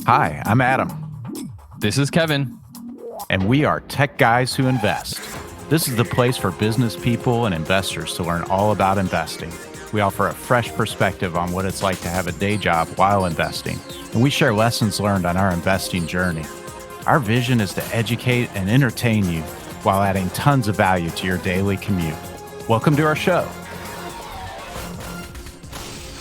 Hi, I'm Adam, This is Kevin. and we are Tech Guys Who Invest. This is the place for business people and investors to learn all about investing. We offer a fresh perspective on what it's like to have a day job while investing, and we share lessons learned on our investing journey. Our vision is to educate and entertain you while adding tons of value to your daily commute. Welcome to our show.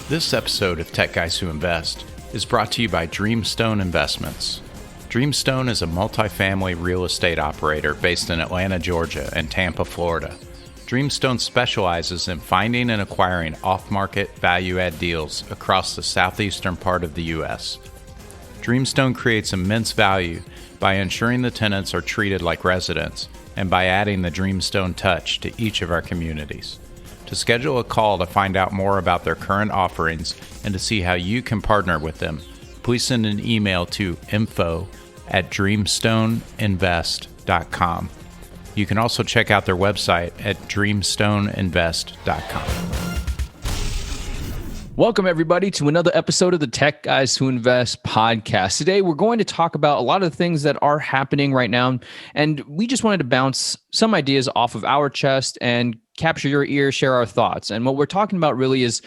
This episode of Tech Guys Who Invest is brought to you by Dreamstone Investments. Dreamstone is a multifamily real estate operator based in Atlanta, Georgia, and Tampa, Florida. Dreamstone specializes in finding and acquiring off-market value-add deals across the southeastern part of the U.S. Dreamstone creates immense value by ensuring the tenants are treated like residents and by adding the Dreamstone touch to each of our communities. To schedule a call to find out more about their current offerings and to see how you can partner with them, please send an email to info@dreamstoneinvest.com. You can also check out their website at dreamstoneinvest.com. Welcome, everybody, to another episode of the Tech Guys Who Invest podcast. Today, we're going to talk about a lot of the things that are happening right now, and we just wanted to bounce some ideas off of our chest and capture your ear, share our thoughts. And what we're talking about really is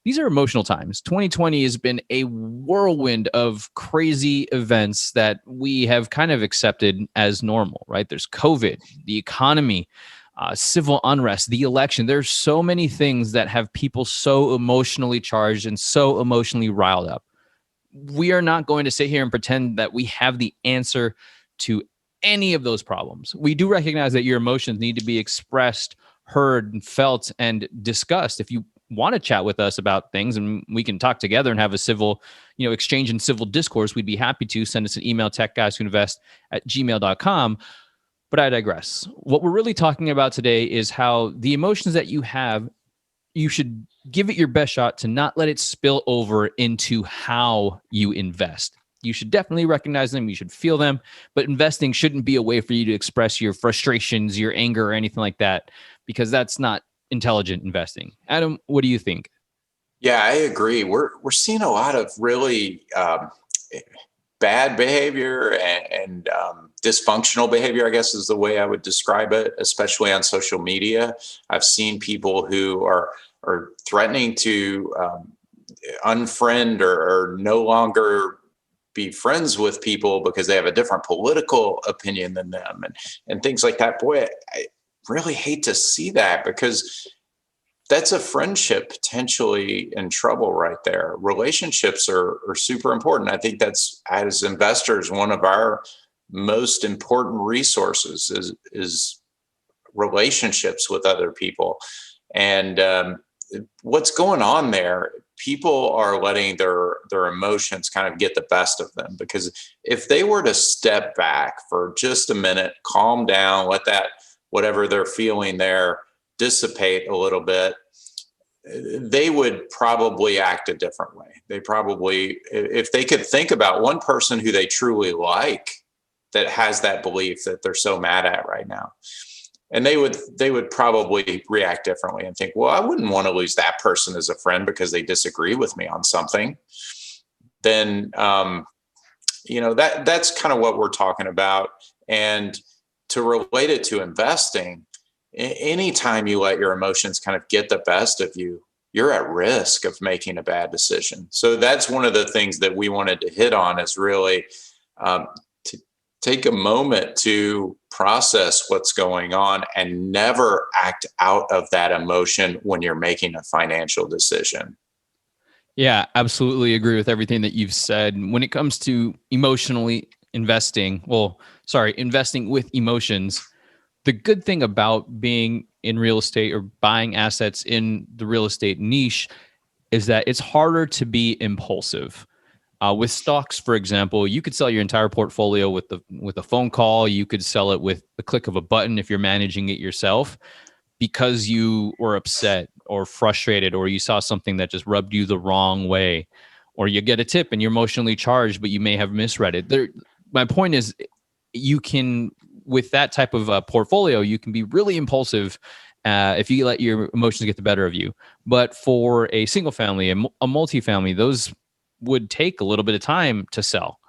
these are emotional times. 2020 has been a whirlwind of crazy events that we have kind of accepted as normal, right? There's COVID, the economy, civil unrest, the election. There's so many things that have people so emotionally charged and so emotionally riled up. We are not going to sit here and pretend that we have the answer to any of those problems. We do recognize that your emotions need to be expressed, heard, and felt, and discussed. If you want to chat with us about things and we can talk together and have a civil, exchange in civil discourse, we'd be happy to. Send us an email, techguyswhoinvest@gmail.com. But I digress. What we're really talking about today is how the emotions that you have, you should give it your best shot to not let it spill over into how you invest. You should definitely recognize them. You should feel them. But investing shouldn't be a way for you to express your frustrations, your anger, or anything like that, because that's not intelligent investing. Adam, what do you think? Yeah, I agree. We're seeing a lot of really bad behavior and dysfunctional behavior, I guess is the way I would describe it, especially on social media. I've seen people who are threatening to unfriend or no longer be friends with people because they have a different political opinion than them and things like that. Boy, I really hate to see that because that's a friendship potentially in trouble right there. Relationships are super important. I think that's, as investors, one of our most important resources is relationships with other people. And what's going on there, people are letting their emotions kind of get the best of them, because if they were to step back for just a minute, calm down, let that whatever they're feeling there dissipate a little bit, they would probably act a different way. They probably, if they could think about one person who they truly like that has that belief that they're so mad at right now, and they would probably react differently and think, well, I wouldn't want to lose that person as a friend because they disagree with me on something. Then, that's kind of what we're talking about. And to relate it to investing, anytime you let your emotions kind of get the best of you, you're at risk of making a bad decision. So that's one of the things that we wanted to hit on, is really to take a moment to process what's going on and never act out of that emotion when you're making a financial decision. Yeah, absolutely agree with everything that you've said. When it comes to emotionally investing with emotions, the good thing about being in real estate or buying assets in the real estate niche is that it's harder to be impulsive. With stocks, for example, you could sell your entire portfolio with a phone call. You could sell it with the click of a button if you're managing it yourself, because you were upset or frustrated, or you saw something that just rubbed you the wrong way, or you get a tip and you're emotionally charged, but you may have misread it. My point is, you can, with that type of portfolio, you can be really impulsive if you let your emotions get the better of you. But for a single family, a multifamily, those would take a little bit of time to sell.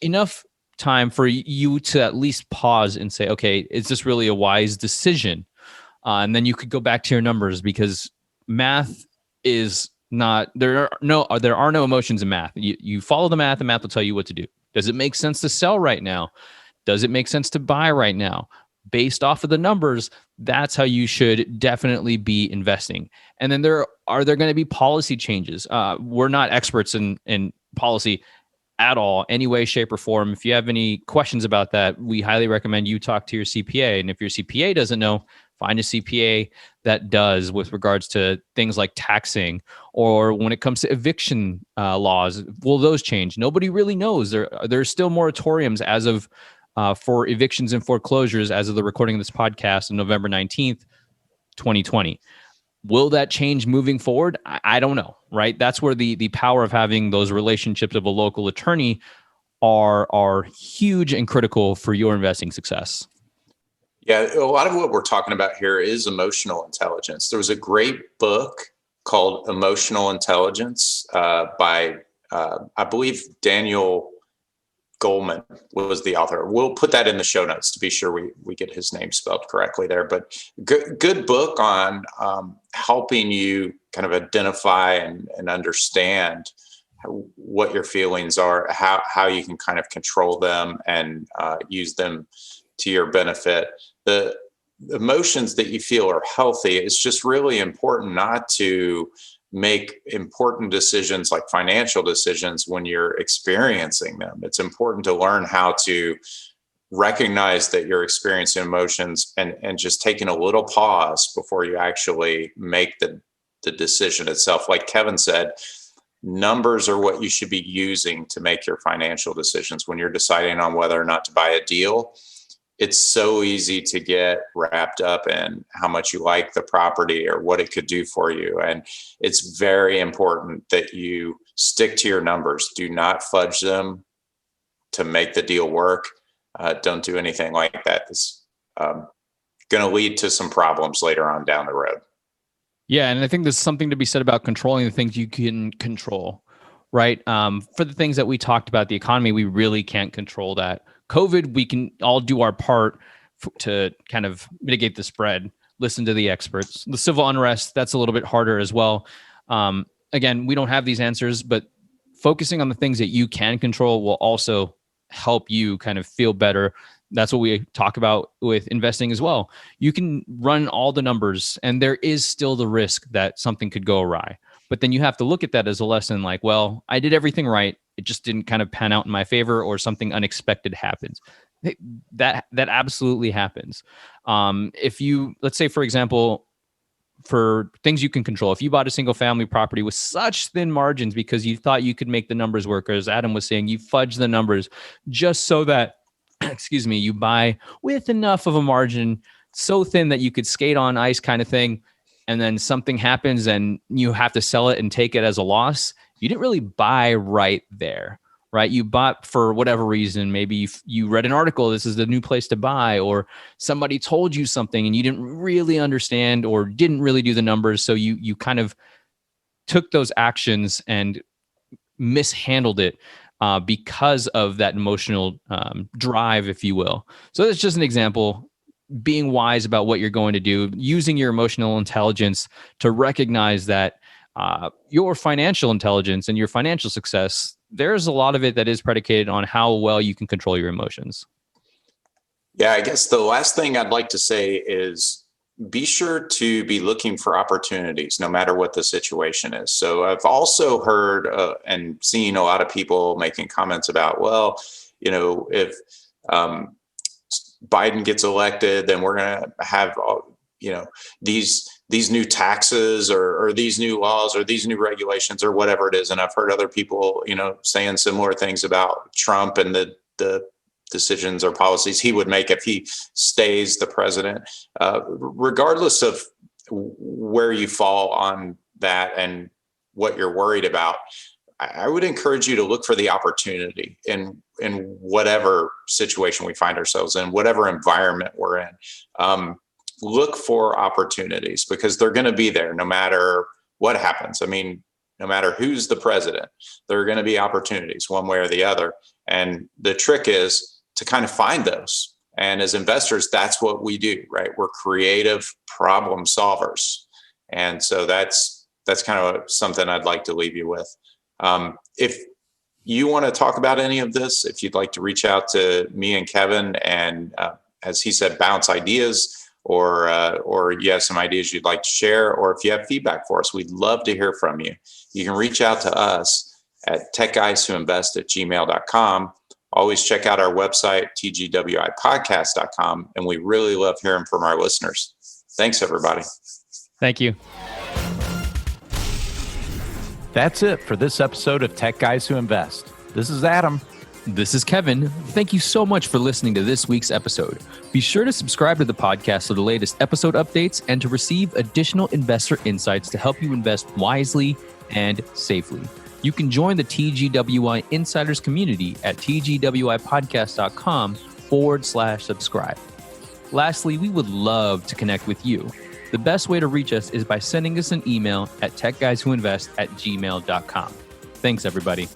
enough time for you to at least pause and say, okay, is this really a wise decision? And then you could go back to your numbers, because math is not, there are no emotions in math. You follow the math, and math will tell you what to do. Does it make sense to sell right now? Does it make sense to buy right now? Based off of the numbers, that's how you should definitely be investing. And then there going to be policy changes. We're not experts in policy at all, any way, shape, or form. If you have any questions about that, we highly recommend you talk to your CPA. And if your CPA doesn't know, find a CPA that does, with regards to things like taxing, or when it comes to eviction laws. Will those change? Nobody really knows. There's still moratoriums as of for evictions and foreclosures as of the recording of this podcast on November 19th, 2020. Will that change moving forward? I don't know, right? That's where the power of having those relationships of a local attorney are huge and critical for your investing success. Yeah, a lot of what we're talking about here is emotional intelligence. There was a great book called Emotional Intelligence by, I believe, Daniel Goleman was the author. We'll put that in the show notes to be sure we get his name spelled correctly there. But good book on helping you kind of identify and understand what your feelings are, how you can kind of control them and use them to your benefit. The emotions that you feel are healthy. It's just really important not to make important decisions like financial decisions when you're experiencing them. It's important to learn how to recognize that you're experiencing emotions and just taking a little pause before you actually make the decision itself. Like Kevin said, numbers are what you should be using to make your financial decisions when you're deciding on whether or not to buy a deal. It's so easy to get wrapped up in how much you like the property or what it could do for you. And it's very important that you stick to your numbers. Do not fudge them to make the deal work. Don't do anything like that. It's going to lead to some problems later on down the road. Yeah, and I think there's something to be said about controlling the things you can control, right? For the things that we talked about, the economy, we really can't control that. COVID, we can all do our part to kind of mitigate the spread, listen to the experts. The civil unrest, that's a little bit harder as well. Again, we don't have these answers, but focusing on the things that you can control will also help you kind of feel better. That's what we talk about with investing as well. You can run all the numbers, and there is still the risk that something could go awry. But then you have to look at that as a lesson, like, well, I did everything right. It just didn't kind of pan out in my favor, or something unexpected happens. That absolutely happens. If you, let's say, for example, for things you can control, if you bought a single family property with such thin margins because you thought you could make the numbers work, or as Adam was saying, you fudge the numbers just so that, excuse me, you buy with enough of a margin so thin that you could skate on ice kind of thing, and then something happens and you have to sell it and take it as a loss. You didn't really buy right there, right? You bought for whatever reason. Maybe you read an article, this is the new place to buy, or somebody told you something and you didn't really understand or didn't really do the numbers. So you kind of took those actions and mishandled it because of that emotional drive, if you will. So that's just an example. Being wise about what you're going to do, using your emotional intelligence to recognize that your financial intelligence and your financial success, there's a lot of it that is predicated on how well you can control your emotions. Yeah, I guess the last thing I'd like to say is be sure to be looking for opportunities no matter what the situation is. So I've also heard and seen a lot of people making comments about, well, if Biden gets elected, then we're going to have, these new taxes or these new laws or these new regulations or whatever it is. And I've heard other people, saying similar things about Trump and the decisions or policies he would make if he stays the president. Regardless of where you fall on that and what you're worried about, I would encourage you to look for the opportunity in whatever situation we find ourselves in, whatever environment we're in. Look for opportunities because they're going to be there no matter what happens. I mean, No matter who's the president, there are going to be opportunities one way or the other. And the trick is to kind of find those. And as investors, that's what we do, right? We're creative problem solvers. And so that's kind of something I'd like to leave you with. If you want to talk about any of this, if you'd like to reach out to me and Kevin and, as he said, bounce ideas, or you have some ideas you'd like to share, or if you have feedback for us, we'd love to hear from you. You can reach out to us at techguyswhoinvest@gmail.com. Always check out our website, tgwipodcast.com, and we really love hearing from our listeners. Thanks, everybody. Thank you. That's it for this episode of Tech Guys Who Invest. This is Adam. This is Kevin. Thank you so much for listening to this week's episode. Be sure to subscribe to the podcast for the latest episode updates and to receive additional investor insights to help you invest wisely and safely. You can join the TGWI Insiders community at tgwipodcast.com/subscribe. Lastly, we would love to connect with you. The best way to reach us is by sending us an email at techguyswhoinvest@gmail.com. Thanks, everybody.